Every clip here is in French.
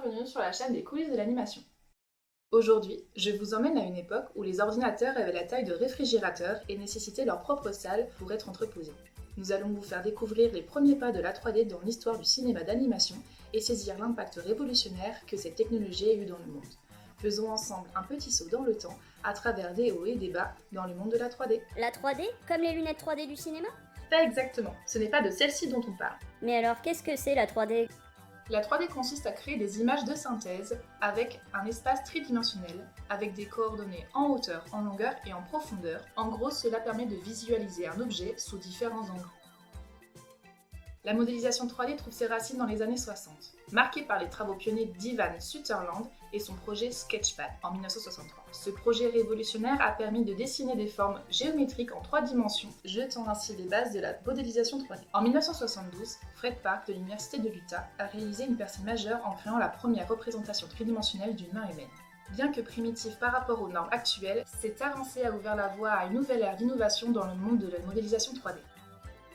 bienvenue sur la chaîne des coulisses de l'animation. Aujourd'hui, je vous emmène à une époque où les ordinateurs avaient la taille de réfrigérateurs et nécessitaient leur propre salle pour être entreposés. Nous allons vous faire découvrir les premiers pas de la 3D dans l'histoire du cinéma d'animation et saisir l'impact révolutionnaire que cette technologie a eu dans le monde. Faisons ensemble un petit saut dans le temps à travers des hauts et des bas dans le monde de la 3D. La 3D, comme les lunettes 3D du cinéma? Pas exactement, ce n'est pas de celle-ci dont on parle. Mais alors, qu'est-ce que c'est la 3D? La 3D consiste à créer des images de synthèse avec un espace tridimensionnel, avec des coordonnées en hauteur, en longueur et en profondeur. En gros, cela permet de visualiser un objet sous différents angles. La modélisation 3D trouve ses racines dans les années 60, marquée par les travaux pionniers d'Ivan Sutherland et son projet Sketchpad en 1963. Ce projet révolutionnaire a permis de dessiner des formes géométriques en 3 dimensions, jetant ainsi les bases de la modélisation 3D. En 1972, Fred Park de l'Université de l'Utah a réalisé une percée majeure en créant la première représentation tridimensionnelle d'une main humaine. Bien que primitif par rapport aux normes actuelles, cette avancée a ouvert la voie à une nouvelle ère d'innovation dans le monde de la modélisation 3D.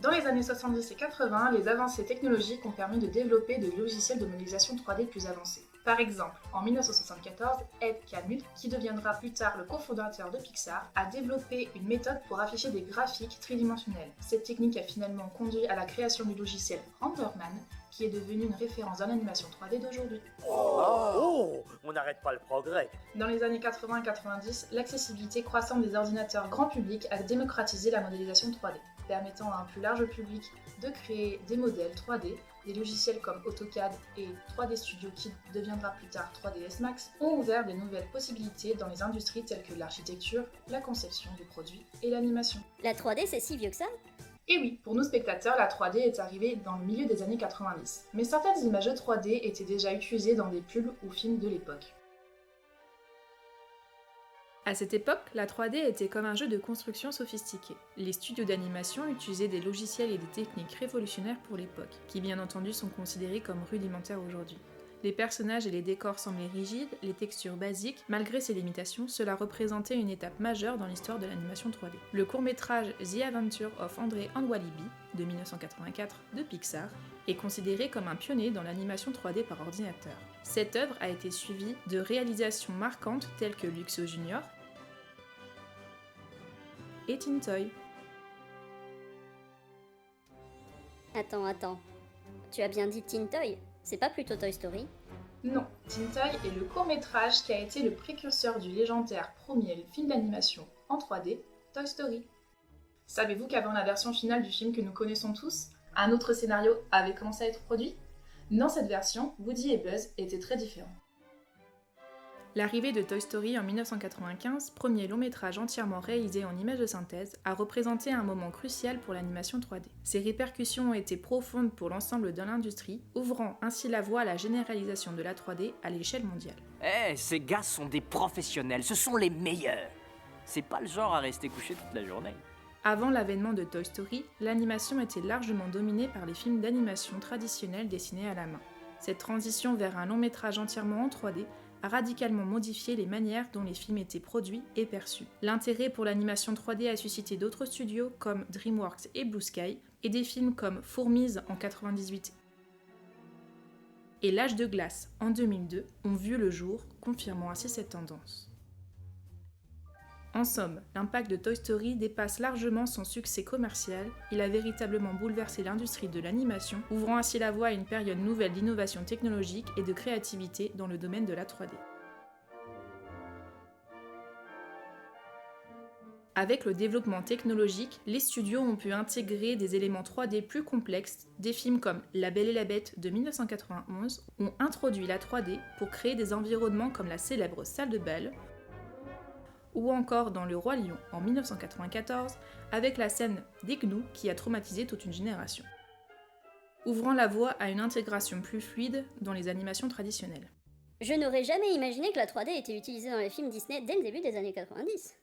Dans les années 70 et 80, les avancées technologiques ont permis de développer de logiciels de modélisation 3D plus avancés. Par exemple, en 1974, Ed Catmull, qui deviendra plus tard le cofondateur de Pixar, a développé une méthode pour afficher des graphiques tridimensionnels. Cette technique a finalement conduit à la création du logiciel RenderMan, qui est devenu une référence dans l'animation 3D d'aujourd'hui. Oh, on n'arrête pas le progrès. Dans les années 80 et 90, l'accessibilité croissante des ordinateurs grand public a démocratisé la modélisation 3D, permettant à un plus large public de créer des modèles 3D. Des logiciels comme AutoCAD et 3D Studio, qui deviendra plus tard 3ds Max, ont ouvert de nouvelles possibilités dans les industries telles que l'architecture, la conception du produit et l'animation. La 3D, c'est si vieux que ça? Et oui, pour nous spectateurs, la 3D est arrivée dans le milieu des années 90, mais certaines images de 3D étaient déjà utilisées dans des pubs ou films de l'époque. À cette époque, la 3D était comme un jeu de construction sophistiqué. Les studios d'animation utilisaient des logiciels et des techniques révolutionnaires pour l'époque, qui bien entendu sont considérés comme rudimentaires aujourd'hui. Les personnages et les décors semblaient rigides, les textures basiques. Malgré ces limitations, cela représentait une étape majeure dans l'histoire de l'animation 3D. Le court-métrage The Adventure of André and Walibi, de 1984, de Pixar, est considéré comme un pionnier dans l'animation 3D par ordinateur. Cette œuvre a été suivie de réalisations marquantes telles que Luxo Junior et Teen Toy. Attends. Tu as bien dit Teen Toy? C'est pas plutôt Toy Story? Non, Teen Toy est le court-métrage qui a été le précurseur du légendaire premier film d'animation en 3D, Toy Story. Savez-vous qu'avant la version finale du film que nous connaissons tous, un autre scénario avait commencé à être produit? Dans cette version, Woody et Buzz étaient très différents. L'arrivée de Toy Story en 1995, premier long métrage entièrement réalisé en images de synthèse, a représenté un moment crucial pour l'animation 3D. Ses répercussions ont été profondes pour l'ensemble de l'industrie, ouvrant ainsi la voie à la généralisation de la 3D à l'échelle mondiale. Ces gars sont des professionnels, ce sont les meilleurs. C'est pas le genre à rester couché toute la journée. Avant l'avènement de Toy Story, l'animation était largement dominée par les films d'animation traditionnels dessinés à la main. Cette transition vers un long métrage entièrement en 3D a radicalement modifié les manières dont les films étaient produits et perçus. L'intérêt pour l'animation 3D a suscité d'autres studios comme DreamWorks et Blue Sky, et des films comme Fourmise en 1998 et L'Âge de glace en 2002 ont vu le jour, confirmant ainsi cette tendance. En somme, l'impact de Toy Story dépasse largement son succès commercial. Il a véritablement bouleversé l'industrie de l'animation, ouvrant ainsi la voie à une période nouvelle d'innovation technologique et de créativité dans le domaine de la 3D. Avec le développement technologique, les studios ont pu intégrer des éléments 3D plus complexes. Des films comme La Belle et la Bête de 1991 ont introduit la 3D pour créer des environnements comme la célèbre salle de bal, ou encore dans Le Roi Lion en 1994, avec la scène des gnous qui a traumatisé toute une génération, ouvrant la voie à une intégration plus fluide dans les animations traditionnelles. Je n'aurais jamais imaginé que la 3D était utilisée dans les films Disney dès le début des années 90.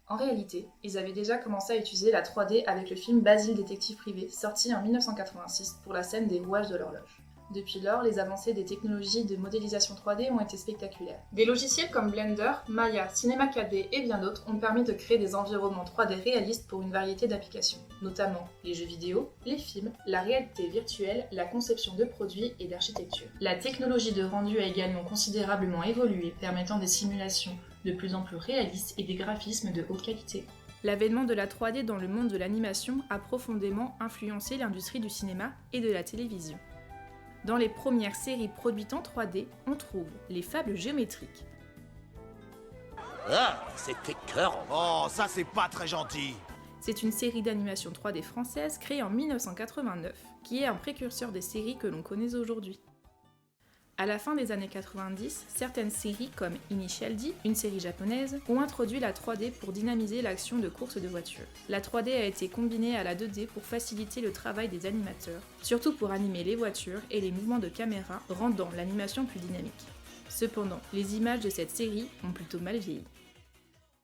En réalité, ils avaient déjà commencé à utiliser la 3D avec le film Basile détective privé, sorti en 1986 pour la scène des rouages de l'horloge. Depuis lors, les avancées des technologies de modélisation 3D ont été spectaculaires. Des logiciels comme Blender, Maya, Cinema 4D et bien d'autres ont permis de créer des environnements 3D réalistes pour une variété d'applications, notamment les jeux vidéo, les films, la réalité virtuelle, la conception de produits et d'architecture. La technologie de rendu a également considérablement évolué, permettant des simulations de plus en plus réalistes et des graphismes de haute qualité. L'avènement de la 3D dans le monde de l'animation a profondément influencé l'industrie du cinéma et de la télévision. Dans les premières séries produites en 3D, on trouve les fables géométriques. Ah, c'est écœurant. Oh, ça c'est pas très gentil. C'est une série d'animation 3D française créée en 1989, qui est un précurseur des séries que l'on connaît aujourd'hui. À la fin des années 90, certaines séries comme Initial D, une série japonaise, ont introduit la 3D pour dynamiser l'action de course de voitures. La 3D a été combinée à la 2D pour faciliter le travail des animateurs, surtout pour animer les voitures et les mouvements de caméra, rendant l'animation plus dynamique. Cependant, les images de cette série ont plutôt mal vieilli.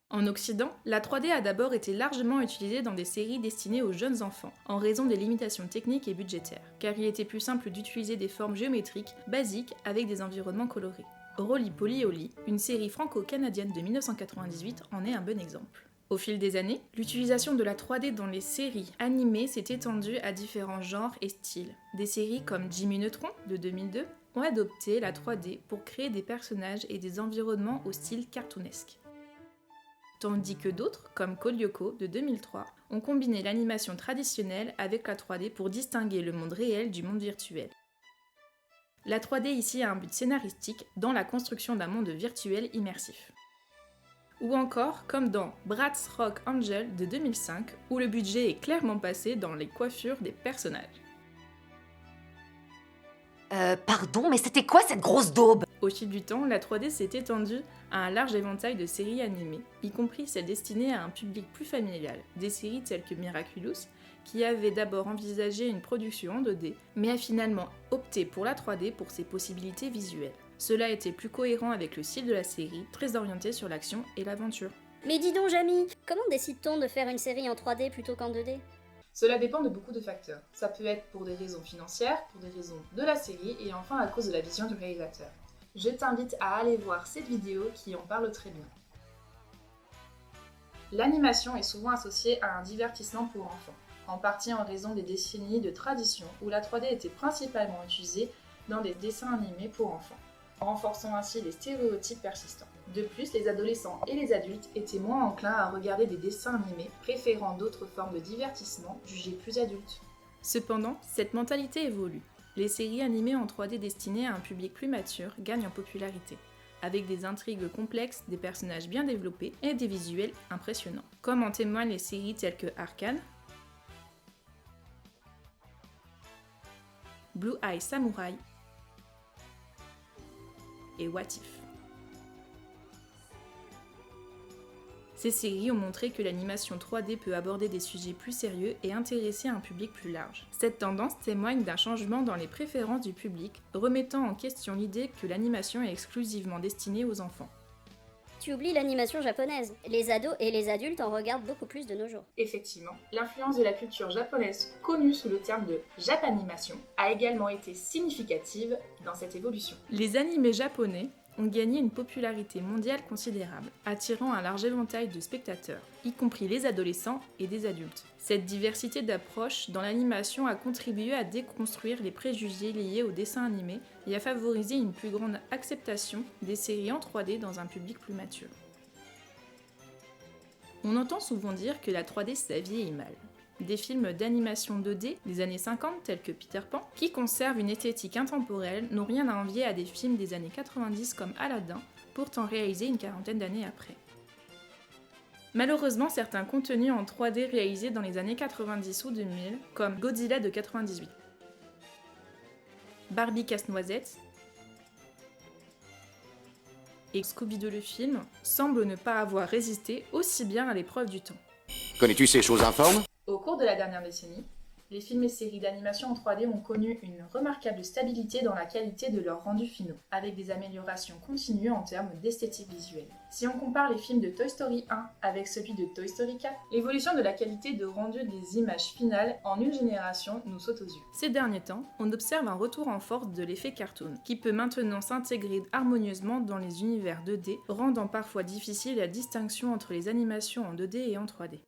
En Occident, la 3D a d'abord été largement utilisée dans des séries destinées aux jeunes enfants, en raison des limitations techniques et budgétaires, car il était plus simple d'utiliser des formes géométriques basiques avec des environnements colorés. Roly Poly Oly, une série franco-canadienne de 1998, en est un bon exemple. Au fil des années, l'utilisation de la 3D dans les séries animées s'est étendue à différents genres et styles. Des séries comme Jimmy Neutron, de 2002, ont adopté la 3D pour créer des personnages et des environnements au style cartoonesque. Tandis que d'autres, comme Kolyoko de 2003, ont combiné l'animation traditionnelle avec la 3D pour distinguer le monde réel du monde virtuel. La 3D ici a un but scénaristique dans la construction d'un monde virtuel immersif. Ou encore comme dans Bratz Rock Angel de 2005, où le budget est clairement passé dans les coiffures des personnages. Pardon, mais c'était quoi cette grosse daube? Au fil du temps, la 3D s'est étendue à un large éventail de séries animées, y compris celles destinées à un public plus familial, des séries telles que Miraculous, qui avait d'abord envisagé une production en 2D, mais a finalement opté pour la 3D pour ses possibilités visuelles. Cela était plus cohérent avec le style de la série, très orienté sur l'action et l'aventure. Mais dis donc, Jamy, comment décide-t-on de faire une série en 3D plutôt qu'en 2D? Cela dépend de beaucoup de facteurs. Ça peut être pour des raisons financières, pour des raisons de la série et enfin à cause de la vision du réalisateur. Je t'invite à aller voir cette vidéo qui en parle très bien. L'animation est souvent associée à un divertissement pour enfants, en partie en raison des décennies de tradition où la 3D était principalement utilisée dans des dessins animés pour enfants, renforçant ainsi les stéréotypes persistants. De plus, les adolescents et les adultes étaient moins enclins à regarder des dessins animés, préférant d'autres formes de divertissement jugées plus adultes. Cependant, cette mentalité évolue. Les séries animées en 3D destinées à un public plus mature gagnent en popularité, avec des intrigues complexes, des personnages bien développés et des visuels impressionnants, comme en témoignent les séries telles que Arcane, Blue Eye Samurai et What If. Ces séries ont montré que l'animation 3D peut aborder des sujets plus sérieux et intéresser un public plus large. Cette tendance témoigne d'un changement dans les préférences du public, remettant en question l'idée que l'animation est exclusivement destinée aux enfants. Tu oublies l'animation japonaise. Les ados et les adultes en regardent beaucoup plus de nos jours. Effectivement, l'influence de la culture japonaise, connue sous le terme de Japanimation, a également été significative dans cette évolution. Les animés japonais ont gagné une popularité mondiale considérable, attirant un large éventail de spectateurs, y compris les adolescents et des adultes. Cette diversité d'approches dans l'animation a contribué à déconstruire les préjugés liés aux dessins animés et à favoriser une plus grande acceptation des séries en 3D dans un public plus mature. On entend souvent dire que la 3D ça vieillit mal. Des films d'animation 2D des années 50 tels que Peter Pan, qui conservent une esthétique intemporelle, n'ont rien à envier à des films des années 90 comme Aladdin, pourtant réalisés une quarantaine d'années après. Malheureusement, certains contenus en 3D réalisés dans les années 90 ou 2000, comme Godzilla de 98, Barbie Casse-Noisette et Scooby-Doo le film, semblent ne pas avoir résisté aussi bien à l'épreuve du temps. Connais-tu ces choses informes? Au cours de la dernière décennie, Les films et séries d'animation en 3D ont connu une remarquable stabilité dans la qualité de leurs rendus finaux, avec des améliorations continues en termes d'esthétique visuelle. Si on compare les films de Toy Story 1 avec celui de Toy Story 4, l'évolution de la qualité de rendu des images finales en une génération nous saute aux yeux. Ces derniers temps, on observe un retour en force de l'effet cartoon, qui peut maintenant s'intégrer harmonieusement dans les univers 2D, rendant parfois difficile la distinction entre les animations en 2D et en 3D.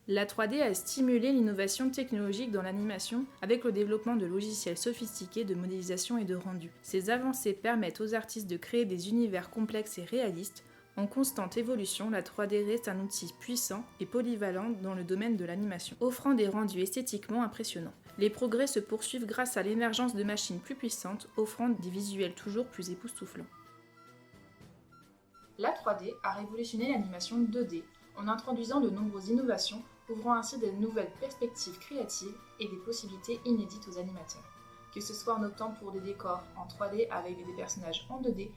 La 3D a stimulé l'innovation technologique dans l'animation avec le développement de logiciels sophistiqués de modélisation et de rendu. Ces avancées permettent aux artistes de créer des univers complexes et réalistes. En constante évolution, la 3D reste un outil puissant et polyvalent dans le domaine de l'animation, offrant des rendus esthétiquement impressionnants. Les progrès se poursuivent grâce à l'émergence de machines plus puissantes, offrant des visuels toujours plus époustouflants. La 3D a révolutionné l'animation 2D en introduisant de nombreuses innovations, ouvrant ainsi de nouvelles perspectives créatives et des possibilités inédites aux animateurs. Que ce soit en optant pour des décors en 3D avec des personnages en 2D,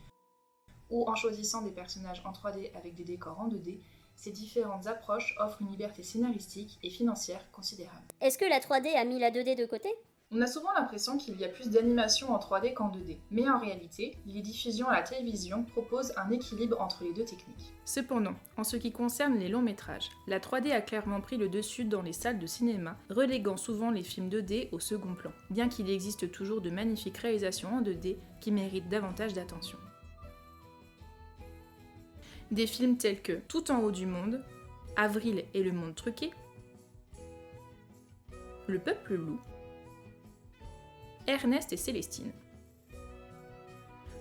ou en choisissant des personnages en 3D avec des décors en 2D, ces différentes approches offrent une liberté scénaristique et financière considérable. Est-ce que la 3D a mis la 2D de côté ? On a souvent l'impression qu'il y a plus d'animation en 3D qu'en 2D, mais en réalité, les diffusions à la télévision proposent un équilibre entre les deux techniques. Cependant, en ce qui concerne les longs métrages, la 3D a clairement pris le dessus dans les salles de cinéma, reléguant souvent les films 2D au second plan, bien qu'il existe toujours de magnifiques réalisations en 2D qui méritent davantage d'attention. Des films tels que Tout en haut du monde, Avril et le monde truqué, Le peuple loup, Ernest et Célestine.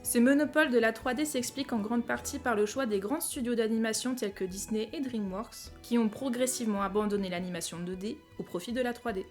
Ce monopole de la 3D s'explique en grande partie par le choix des grands studios d'animation tels que Disney et DreamWorks, qui ont progressivement abandonné l'animation 2D au profit de la 3D.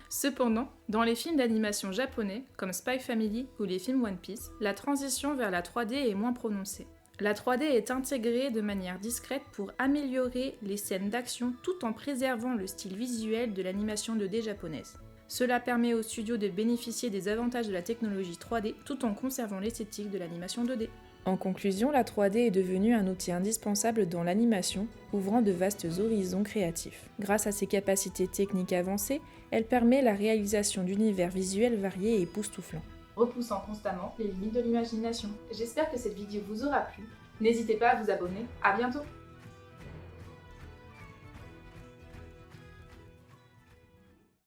Cependant, dans les films d'animation japonais, comme Spy Family ou les films One Piece, la transition vers la 3D est moins prononcée. La 3D est intégrée de manière discrète pour améliorer les scènes d'action tout en préservant le style visuel de l'animation 2D japonaise. Cela permet aux studios de bénéficier des avantages de la technologie 3D tout en conservant l'esthétique de l'animation 2D. En conclusion, la 3D est devenue un outil indispensable dans l'animation, ouvrant de vastes horizons créatifs. Grâce à ses capacités techniques avancées, elle permet la réalisation d'univers visuels variés et époustouflants, repoussant constamment les limites de l'imagination. J'espère que cette vidéo vous aura plu. N'hésitez pas à vous abonner. À bientôt!